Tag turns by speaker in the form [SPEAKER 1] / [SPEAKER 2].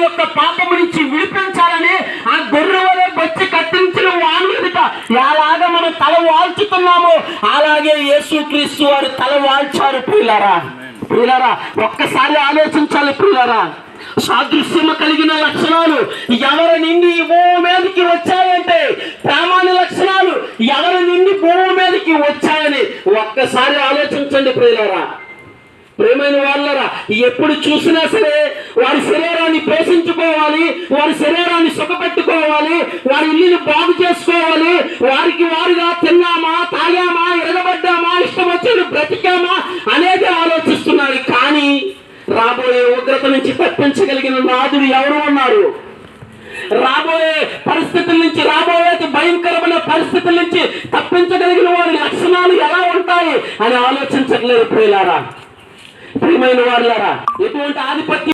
[SPEAKER 1] యొక్క పాపము నుంచి విడిపించాలని ఆ గొర్రె వలె బొచ్చి కట్టించిన వాని ఎదుట ఎలాగా మనం తల వాల్చుతున్నామో అలాగే యేసుక్రీస్తు వారు తల వాల్చారు. ప్రియులారా, ప్రియులారా, ఒక్కసారి ఆలోచించాలి ప్రియులారా. సాదృశ్యము కలిగిన లక్షణాలు ఎవరి నుండి భూమి మీదకి వచ్చాయంటే, ప్రామాణిక లక్షణాలు ఎవరి నుండి భూమి మీదకి వచ్చాయని ఒక్కసారి ఆలోచించండి ప్రియులారా. ప్రేమైన వాళ్ళరా, ఎప్పుడు చూసినా సరే వారి శరీరాన్ని పోషించుకోవాలి, వారి శరీరాన్ని సుఖపెట్టుకోవాలి, వారి ఇల్లుని బాగు చేసుకోవాలి, వారికి వారుగా తిన్నామా, తాగామా, ఎరగబడ్డామా, ఇష్టం వచ్చేది బ్రతికామా అనేది ఆలోచిస్తున్నారు. కానీ రాబోయే ఉగ్రత నుంచి తప్పించగలిగిన నాదుడు ఎవరు ఉన్నారు? రాబోయే పరిస్థితుల నుంచి, రాబోయే భయంకరమైన పరిస్థితుల నుంచి తప్పించగలిగిన వారి లక్షణాలు ఎలా ఉంటాయి అని ఆలోచించట్లేదు ప్రియులారా. ప్రియమైన వాళ్ళారా, ఎటువంటి ఆధిపత్యం